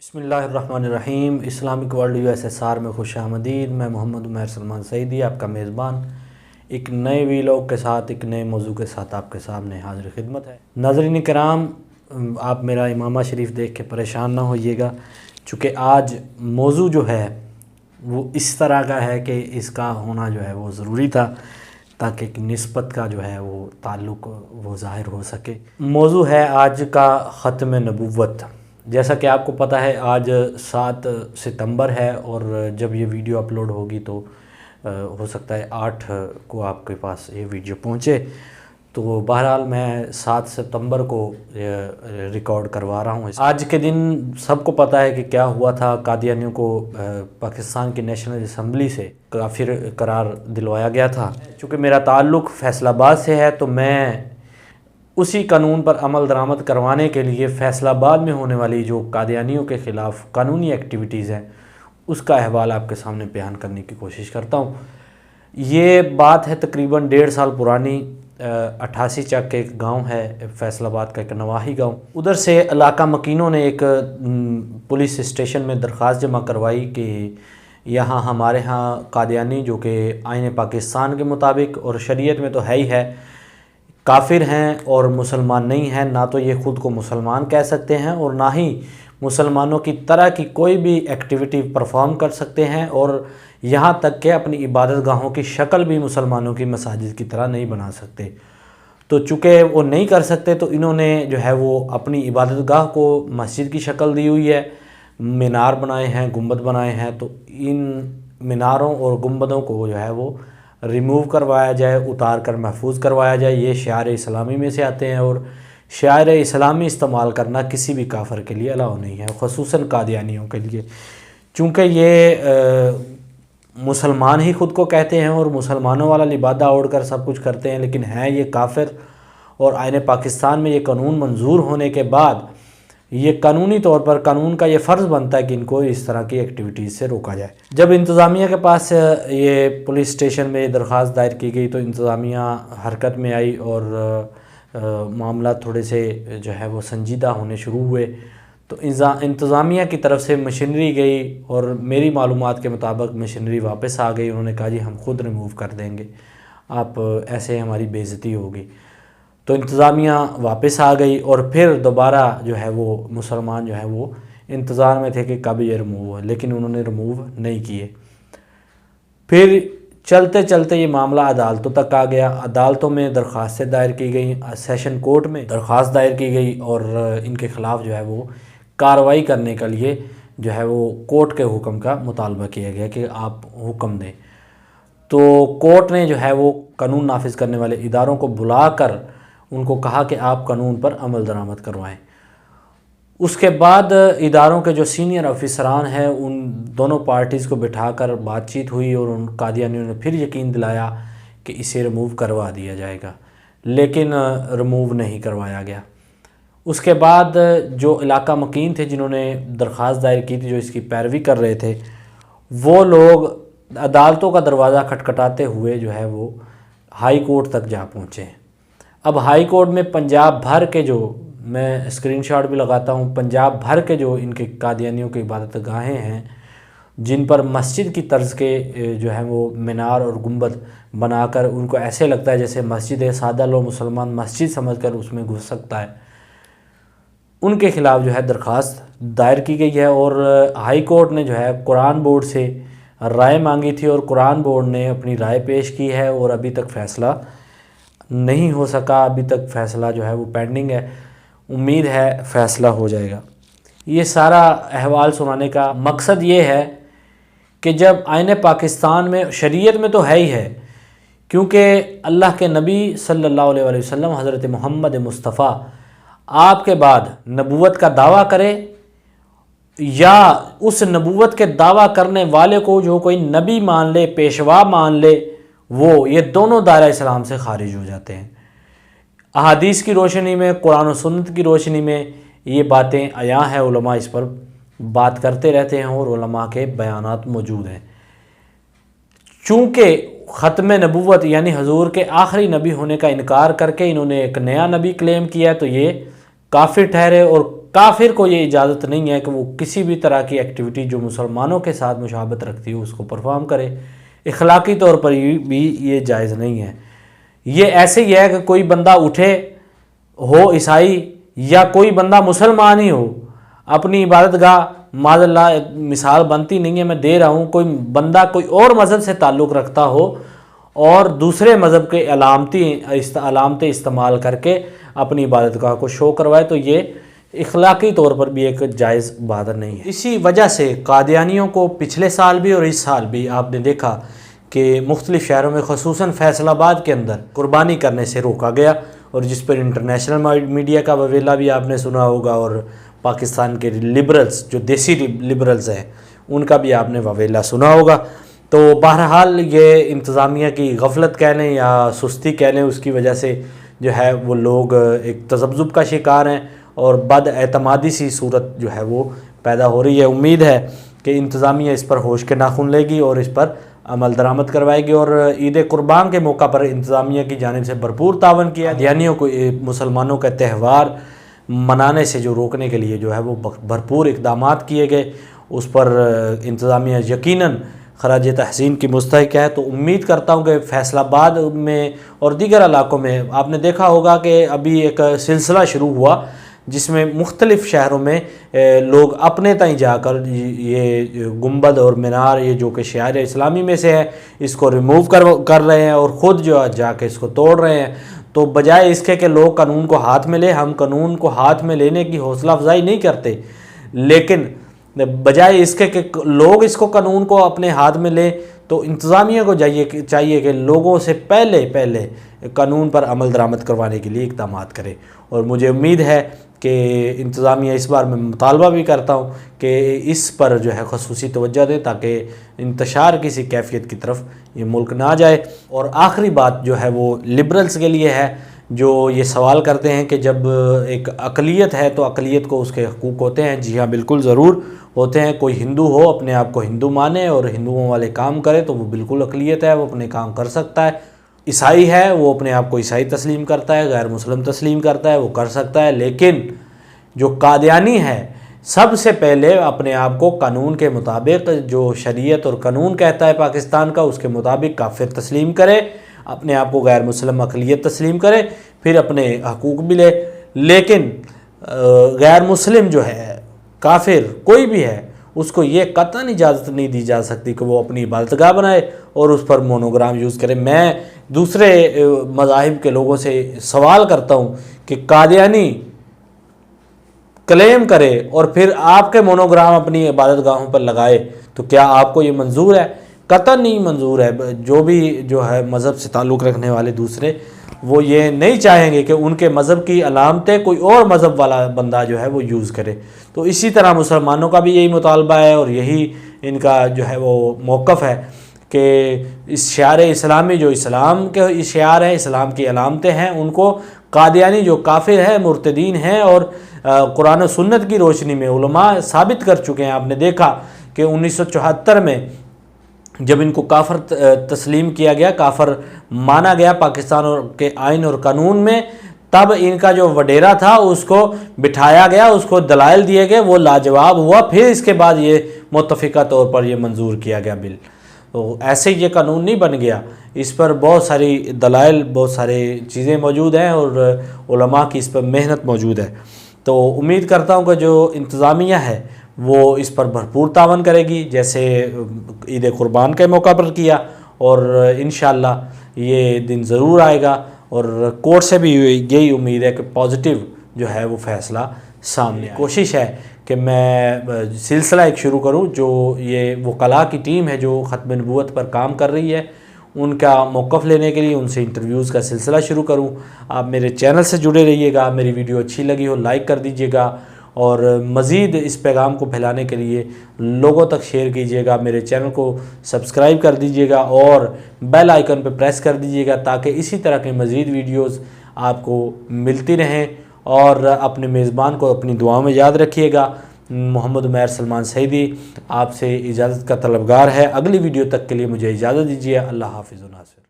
بسم اللہ الرحمن الرحیم۔ اسلامک ورلڈ USSR میں خوش آمدید۔ میں محمد عمیر سلمان سعیدی آپ کا میزبان ایک نئے ویلاگ کے ساتھ ایک نئے موضوع کے ساتھ آپ کے سامنے حاضر خدمت ہے۔ ناظرین کرام، آپ میرا امامہ شریف دیکھ کے پریشان نہ ہوئیے گا، چونکہ آج موضوع جو ہے وہ اس طرح کا ہے کہ اس کا ہونا جو ہے وہ ضروری تھا تاکہ ایک نسبت کا جو ہے وہ تعلق وہ ظاہر ہو سکے۔ موضوع ہے آج کا ختم نبوت۔ جیسا کہ آپ کو پتہ ہے آج 7 ستمبر ہے، اور جب یہ ویڈیو اپلوڈ ہوگی تو ہو سکتا ہے 8 کو آپ کے پاس یہ ویڈیو پہنچے۔ تو بہرحال میں 7 ستمبر کو ریکارڈ کروا رہا ہوں۔ آج کے دن سب کو پتہ ہے کہ کیا ہوا تھا۔ قادیانیوں کو پاکستان کی نیشنل اسمبلی سے کافر قرار دلوایا گیا تھا۔ چونکہ میرا تعلق فیصل آباد سے ہے تو میں اسی قانون پر عمل درآمد کروانے کے لیے فیصل آباد میں ہونے والی جو قادیانیوں کے خلاف قانونی ایکٹیویٹیز ہیں اس کا احوال آپ کے سامنے بیان کرنے کی کوشش کرتا ہوں۔ یہ بات ہے تقریباً 1.5 سال پرانی۔ 88 چک ایک گاؤں ہے فیصل آباد کا، ایک نواحی گاؤں، ادھر سے علاقہ مکینوں نے ایک پولیس اسٹیشن میں درخواست جمع کروائی کہ یہاں ہمارے ہاں قادیانی جو کہ آئین پاکستان کے مطابق اور شریعت میں تو ہے ہی ہے، کافر ہیں اور مسلمان نہیں ہیں۔ نہ تو یہ خود کو مسلمان کہہ سکتے ہیں اور نہ ہی مسلمانوں کی طرح کی کوئی بھی ایکٹیویٹی پرفارم کر سکتے ہیں، اور یہاں تک کہ اپنی عبادت گاہوں کی شکل بھی مسلمانوں کی مساجد کی طرح نہیں بنا سکتے۔ تو چونکہ وہ نہیں کر سکتے تو انہوں نے جو ہے وہ اپنی عبادت گاہ کو مسجد کی شکل دی ہوئی ہے، مینار بنائے ہیں، گنبد بنائے ہیں۔ تو ان میناروں اور گنبدوں کو جو ہے وہ ریموو کروایا جائے، اتار کر محفوظ کروایا جائے۔ یہ شعائر اسلامی میں سے آتے ہیں، اور شعائر اسلامی استعمال کرنا کسی بھی کافر کے لیے الاؤ نہیں ہے، خصوصاً قادیانیوں کے لیے، چونکہ یہ مسلمان ہی خود کو کہتے ہیں اور مسلمانوں والا لبادہ اوڑھ کر سب کچھ کرتے ہیں، لیکن ہیں یہ کافر۔ اور آئین پاکستان میں یہ قانون منظور ہونے کے بعد یہ قانونی طور پر قانون کا یہ فرض بنتا ہے کہ ان کو اس طرح کی ایکٹیویٹیز سے روکا جائے۔ جب انتظامیہ کے پاس یہ پولیس اسٹیشن میں درخواست دائر کی گئی تو انتظامیہ حرکت میں آئی اور معاملات تھوڑے سے جو ہے وہ سنجیدہ ہونے شروع ہوئے۔ تو انتظامیہ کی طرف سے مشینری گئی اور میری معلومات کے مطابق مشینری واپس آ گئی۔ انہوں نے کہا جی ہم خود ریموو کر دیں گے، آپ ایسے ہماری بے عزتی ہوگی۔ تو انتظامیہ واپس آ گئی اور پھر دوبارہ جو ہے وہ مسلمان جو ہے وہ انتظار میں تھے کہ کب یہ ریموو ہے، لیکن انہوں نے ریموو نہیں کیے۔ پھر چلتے چلتے یہ معاملہ عدالتوں تک آ گیا۔ عدالتوں میں درخواستیں دائر کی گئیں، سیشن کورٹ میں درخواست دائر کی گئی اور ان کے خلاف جو ہے وہ کارروائی کرنے کے لیے جو ہے وہ کورٹ کے حکم کا مطالبہ کیا گیا کہ آپ حکم دیں۔ تو کورٹ نے جو ہے وہ قانون نافذ کرنے والے اداروں کو بلا کر ان کو کہا کہ آپ قانون پر عمل درآمد کروائیں۔ اس کے بعد اداروں کے جو سینئر افسران ہیں ان دونوں پارٹیز کو بٹھا کر بات چیت ہوئی اور ان قادیانیوں نے پھر یقین دلایا کہ اسے ریموو کروا دیا جائے گا، لیکن ریموو نہیں کروایا گیا۔ اس کے بعد جو علاقہ مکین تھے جنہوں نے درخواست دائر کی تھی، جو اس کی پیروی کر رہے تھے، وہ لوگ عدالتوں کا دروازہ کھٹکھٹاتے ہوئے جو ہے وہ ہائی کورٹ تک جا پہنچے ہیں۔ اب ہائی کورٹ میں پنجاب بھر کے جو، میں اسکرین شاٹ بھی لگاتا ہوں، پنجاب بھر کے جو ان کے قادیانیوں کی عبادت گاہیں ہیں جن پر مسجد کی طرز کے جو ہے وہ مینار اور گنبد بنا کر ان کو ایسے لگتا ہے جیسے مسجد ہے، سادہ لو مسلمان مسجد سمجھ کر اس میں گھس سکتا ہے، ان کے خلاف جو ہے درخواست دائر کی گئی ہے۔ اور ہائی کورٹ نے جو ہے قرآن بورڈ سے رائے مانگی تھی اور قرآن بورڈ نے اپنی رائے پیش کی ہے اور ابھی تک فیصلہ نہیں ہو سکا، ابھی تک فیصلہ جو ہے وہ پینڈنگ ہے۔ امید ہے فیصلہ ہو جائے گا۔ یہ سارا احوال سنانے کا مقصد یہ ہے کہ جب آئین پاکستان میں شریعت میں تو ہے ہی ہے، کیونکہ اللہ کے نبی صلی اللہ علیہ وآلہ وسلم حضرت محمد مصطفیٰ آپ کے بعد نبوت کا دعویٰ کرے یا اس نبوت کے دعویٰ کرنے والے کو جو کوئی نبی مان لے، پیشوا مان لے، وہ یہ دونوں دائرہ اسلام سے خارج ہو جاتے ہیں۔ احادیث کی روشنی میں، قرآن و سنت کی روشنی میں یہ باتیں عیاں ہیں، علماء اس پر بات کرتے رہتے ہیں اور علماء کے بیانات موجود ہیں۔ چونکہ ختم نبوت یعنی حضور کے آخری نبی ہونے کا انکار کر کے انہوں نے ایک نیا نبی کلیم کیا تو یہ کافر ٹھہرے اور کافر کو یہ اجازت نہیں ہے کہ وہ کسی بھی طرح کی ایکٹیویٹی جو مسلمانوں کے ساتھ مشابہت رکھتی ہے اس کو پرفارم کرے، اخلاقی طور پر بھی یہ جائز نہیں ہے۔ یہ ایسے ہی ہے کہ کوئی بندہ اٹھے ہو عیسائی یا کوئی بندہ مسلمان ہی ہو، اپنی عبادت گاہ معاذ اللہ مثال بنتی نہیں ہے، میں دے رہا ہوں، کوئی بندہ کوئی اور مذہب سے تعلق رکھتا ہو اور دوسرے مذہب کے علامتیں استعمال کر کے اپنی عبادت گاہ کو شو کروائے، تو یہ اخلاقی طور پر بھی ایک جائز بات نہیں ہے۔ اسی وجہ سے قادیانیوں کو پچھلے سال بھی اور اس سال بھی آپ نے دیکھا کہ مختلف شہروں میں خصوصاً فیصل آباد کے اندر قربانی کرنے سے روکا گیا، اور جس پر انٹرنیشنل میڈیا کا وویلا بھی آپ نے سنا ہوگا، اور پاکستان کے لبرلز جو دیسی لبرلز ہیں ان کا بھی آپ نے وویلا سنا ہوگا۔ تو بہرحال یہ انتظامیہ کی غفلت کہہ لیں یا سستی کہہ لیں، اس کی وجہ سے جو ہے وہ لوگ ایک تذبذب کا شکار ہیں اور بد اعتمادی سی صورت جو ہے وہ پیدا ہو رہی ہے۔ امید ہے کہ انتظامیہ اس پر ہوش کے ناخن لے گی اور اس پر عمل درآمد کروائے گی، اور عید قربان کے موقع پر انتظامیہ کی جانب سے بھرپور تعاون کیا۔ قادیانیوں کو مسلمانوں کا تہوار منانے سے جو روکنے کے لیے جو ہے وہ بھرپور اقدامات کیے گئے، اس پر انتظامیہ یقیناً خراج تحسین کی مستحق ہے۔ تو امید کرتا ہوں کہ فیصل آباد میں اور دیگر علاقوں میں آپ نے دیکھا ہوگا کہ ابھی ایک سلسلہ شروع ہوا جس میں مختلف شہروں میں لوگ اپنے تئیں جا کر یہ گنبد اور مینار، یہ جو کہ شعائر اسلامی میں سے ہے، اس کو ریموو کر رہے ہیں اور خود جو جا کے اس کو توڑ رہے ہیں۔ تو بجائے اس کے کہ لوگ قانون کو ہاتھ میں لیں، ہم قانون کو ہاتھ میں لینے کی حوصلہ افزائی نہیں کرتے، لیکن بجائے اس کے کہ لوگ اس کو قانون کو اپنے ہاتھ میں لیں، تو انتظامیہ کو چاہیے کہ لوگوں سے پہلے قانون پر عمل درآمد کروانے کے لیے اقدامات کرے۔ اور مجھے امید ہے کہ انتظامیہ اس بار میں مطالبہ بھی کرتا ہوں کہ اس پر جو ہے خصوصی توجہ دیں تاکہ انتشار کسی کیفیت کی طرف یہ ملک نہ جائے۔ اور آخری بات جو ہے وہ لبرلز کے لیے ہے، جو یہ سوال کرتے ہیں کہ جب ایک اقلیت ہے تو اقلیت کو اس کے حقوق ہوتے ہیں۔ جی ہاں، بالکل ضرور ہوتے ہیں۔ کوئی ہندو ہو، اپنے آپ کو ہندو مانے اور ہندوؤں والے کام کرے تو وہ بالکل اقلیت ہے، وہ اپنے کام کر سکتا ہے۔ عیسائی ہے، وہ اپنے آپ کو عیسائی تسلیم کرتا ہے، غیر مسلم تسلیم کرتا ہے، وہ کر سکتا ہے۔ لیکن جو قادیانی ہے، سب سے پہلے اپنے آپ کو قانون کے مطابق، جو شریعت اور قانون کہتا ہے پاکستان کا، اس کے مطابق کافر تسلیم کرے، اپنے آپ کو غیر مسلم اقلیت تسلیم کرے، پھر اپنے حقوق بھی لے۔ لیکن غیر مسلم جو ہے، کافر کوئی بھی ہے، اس کو یہ قطعاً اجازت نہیں دی جا سکتی کہ وہ اپنی عبادت گاہ بنائے اور اس پر مونوگرام یوز کرے۔ میں دوسرے مذاہب کے لوگوں سے سوال کرتا ہوں کہ قادیانی کلیم کرے اور پھر آپ کے مونوگرام اپنی عبادت گاہوں پر لگائے تو کیا آپ کو یہ منظور ہے؟ قطعاً نہیں منظور ہے۔ جو بھی جو ہے مذہب سے تعلق رکھنے والے دوسرے، وہ یہ نہیں چاہیں گے کہ ان کے مذہب کی علامتیں کوئی اور مذہب والا بندہ جو ہے وہ یوز کرے۔ تو اسی طرح مسلمانوں کا بھی یہی مطالبہ ہے اور یہی ان کا جو ہے وہ موقف ہے کہ اس شعار اسلامی، جو اسلام کے شعار ہیں، اسلام کی علامتیں ہیں، ان کو قادیانی جو کافر ہے، مرتدین ہیں، اور قرآن و سنت کی روشنی میں علماء ثابت کر چکے ہیں۔ آپ نے دیکھا کہ 1974 میں جب ان کو کافر تسلیم کیا گیا، کافر مانا گیا پاکستان کے آئین اور قانون میں، تب ان کا جو وڈیرا تھا اس کو بٹھایا گیا، اس کو دلائل دیے گئے، وہ لاجواب ہوا، پھر اس کے بعد یہ متفقہ طور پر یہ منظور کیا گیا بل۔ تو ایسے یہ قانون نہیں بن گیا، اس پر بہت ساری دلائل، بہت سارے چیزیں موجود ہیں اور علماء کی اس پر محنت موجود ہے۔ تو امید کرتا ہوں کہ جو انتظامیہ ہے وہ اس پر بھرپور تعاون کرے گی، جیسے عید قربان کے موقع پر کیا، اور انشاءاللہ یہ دن ضرور آئے گا، اور کورٹ سے بھی یہی امید ہے کہ پازیٹیو جو ہے وہ فیصلہ سامنے آئے۔ کوشش ہے کہ میں سلسلہ ایک شروع کروں، جو یہ وکلاء کی ٹیم ہے جو ختم نبوت پر کام کر رہی ہے، ان کا موقف لینے کے لیے ان سے انٹرویوز کا سلسلہ شروع کروں۔ آپ میرے چینل سے جڑے رہیے گا، میری ویڈیو اچھی لگی ہو لائک کر دیجیے گا، اور مزید اس پیغام کو پھیلانے کے لیے لوگوں تک شیئر کیجیے گا، میرے چینل کو سبسکرائب کر دیجیے گا اور بیل آئیکن پہ پریس کر دیجیے گا تاکہ اسی طرح کے مزید ویڈیوز آپ کو ملتی رہیں، اور اپنے میزبان کو اپنی دعاؤں میں یاد رکھیے گا۔ محمد عمیر سلمان سعیدی آپ سے اجازت کا طلبگار ہے۔ اگلی ویڈیو تک کے لیے مجھے اجازت دیجیے۔ اللہ حافظ و ناصر۔